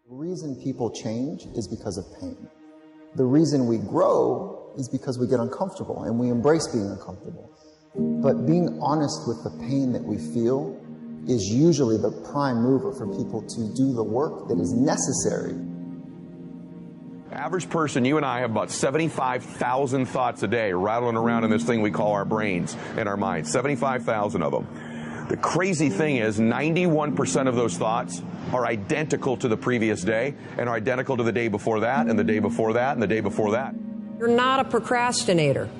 The reason people change is because of pain. The reason we grow is because we get uncomfortable and we embrace being uncomfortable. But being honest with the pain that we feel is usually the prime mover for people to do the work that is necessary. Average person, you and I have about 75,000 thoughts a day rattling around in this thing we call our brains and our minds. 75,000 of them. The crazy thing is 91% of those thoughts are identical to the previous day and are identical to the day before that and the day before that and the day before that. You're not a procrastinator.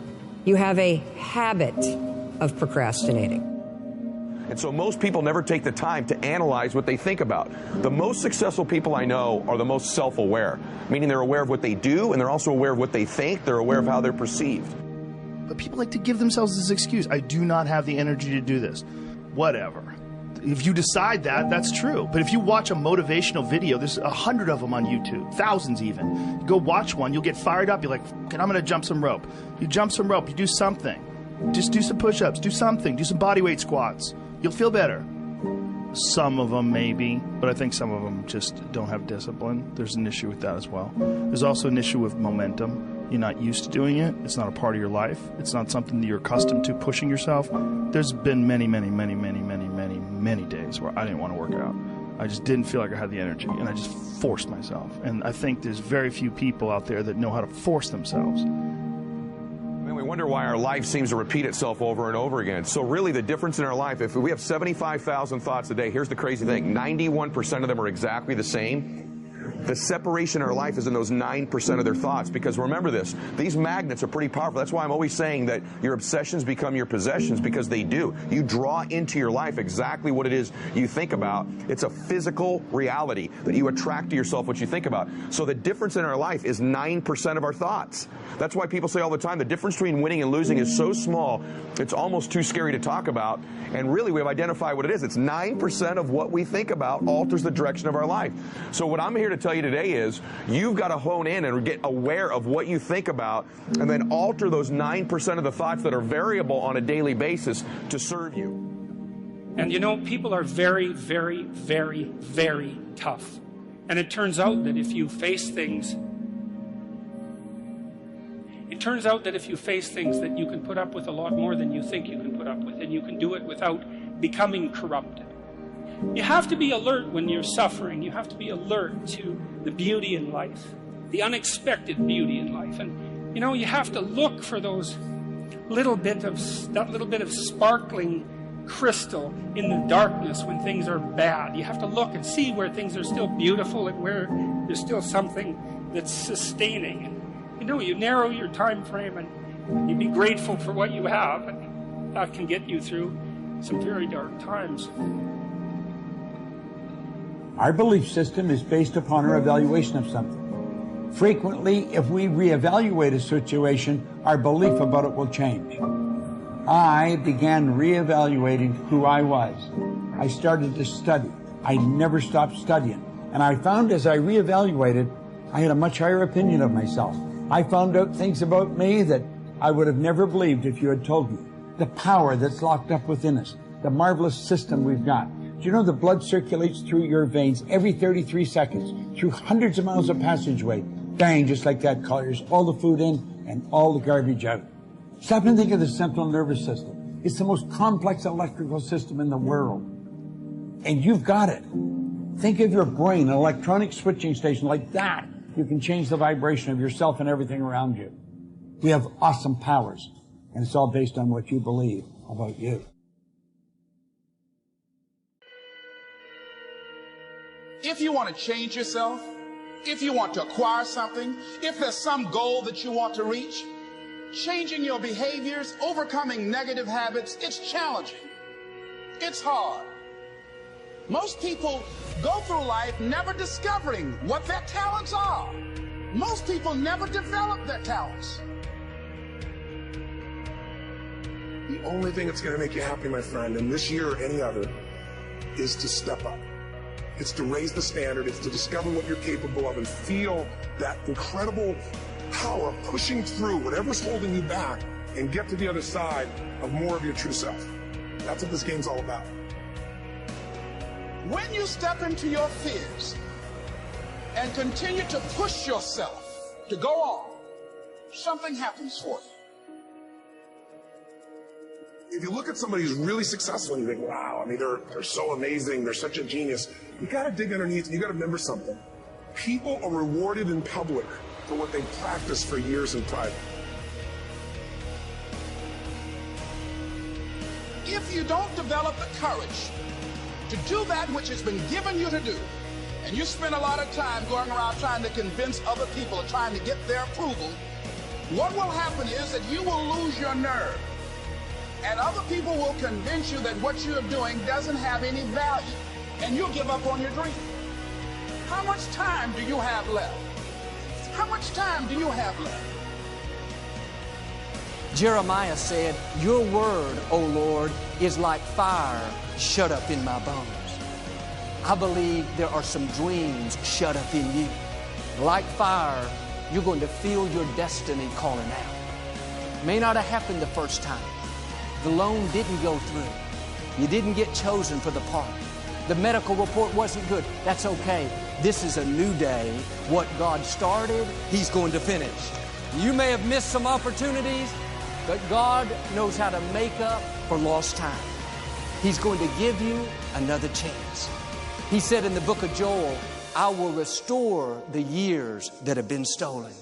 You have a habit of procrastinating. And so most people never take the time to analyze what they think about. The most successful people I know are the most self-aware, meaning they're aware of what they do and they're also aware of what they think. They're aware of how they're perceived. But people like to give themselves this excuse. I do not have the energy to do this. Whatever. If you decide that, that's true. But if you watch a motivational video, there's 100 of them on YouTube, thousands even. You go watch one, you'll get fired up. You're like, I'm going to jump some rope. You jump some rope, you do something. Just do some push-ups, do something, do some body weight squats. You'll feel better. Some of them maybe, but I think some of them just don't have discipline. There's an issue with that as well. There's also an issue with momentum. You're not used to doing it. It's not a part of your life. It's not something that you're accustomed to pushing yourself. There's been many days where I didn't want to work out. I just didn't feel like I had the energy, and I just forced myself. And I think there's very few people out there that know how to force themselves. And we wonder why our life seems to repeat itself over and over again. So really the difference in our life, if we have 75,000 thoughts a day, here's the crazy thing, 91% of them are exactly the same. The separation in our life is in those 9% of their thoughts, because remember this, these magnets are pretty powerful. That's why I'm always saying that your obsessions become your possessions, because they do. You draw into your life exactly what it is you think about. It's a physical reality that you attract to yourself what you think about. So the difference in our life is 9% of our thoughts. That's why people say all the time the difference between winning and losing is so small, it's almost too scary to talk about. And really we've identified what it is. It's 9% of what we think about alters the direction of our life. So what I'm here to tell you today is you've got to hone in and get aware of what you think about and then alter those 9% of the thoughts that are variable on a daily basis to serve you. And you know, people are very, very, very, very tough. And it turns out that if you face things that you can put up with a lot more than you think you can put up with, and you can do it without becoming corrupted. You have to be alert when you're suffering. You have to be alert to the beauty in life, the unexpected beauty in life. And, you know, you have to look for that little bit of sparkling crystal in the darkness when things are bad. You have to look and see where things are still beautiful and where there's still something that's sustaining. And, you know, you narrow your time frame and you be grateful for what you have, and that can get you through some very dark times. Our belief system is based upon our evaluation of something. Frequently, if we reevaluate a situation, our belief about it will change. I began reevaluating who I was. I started to study. I never stopped studying. And I found as I reevaluated, I had a much higher opinion of myself. I found out things about me that I would have never believed if you had told me. The power that's locked up within us, the marvelous system we've got. Do you know the blood circulates through your veins every 33 seconds, through hundreds of miles of passageway? Bang, just like that, clears all the food in and all the garbage out. Stop and think of the central nervous system. It's the most complex electrical system in the world. And you've got it. Think of your brain, an electronic switching station like that. You can change the vibration of yourself and everything around you. We have awesome powers, and it's all based on what you believe about you. If you want to change yourself, if you want to acquire something, if there's some goal that you want to reach, changing your behaviors, overcoming negative habits, it's challenging. It's hard. Most people go through life never discovering what their talents are. Most people never develop their talents. The only thing that's going to make you happy, my friend, in this year or any other, is to step up. It's to raise the standard. It's to discover what you're capable of and feel that incredible power pushing through whatever's holding you back and get to the other side of more of your true self. That's what this game's all about. When you step into your fears, and continue to push yourself to go on, something happens for you. If you look at somebody who's really successful and you think, wow, I mean, they're so amazing, they're such a genius, you got to dig underneath and you got to remember something. People are rewarded in public for what they practice for years in private. If you don't develop the courage to do that which has been given you to do, and you spend a lot of time going around trying to convince other people or trying to get their approval, what will happen is that you will lose your nerve. And other people will convince you that what you're doing doesn't have any value, and you'll give up on your dream. How much time do you have left? How much time do you have left? Jeremiah said, "Your word, O Lord, is like fire shut up in my bones." I believe there are some dreams shut up in you. Like fire, you're going to feel your destiny calling out. May not have happened the first time. The loan didn't go through. You didn't get chosen for the part. The medical report wasn't good. That's okay. This is a new day. What God started, He's going to finish. You may have missed some opportunities, but God knows how to make up for lost time. He's going to give you another chance. He said in the book of Joel, "I will restore the years that have been stolen."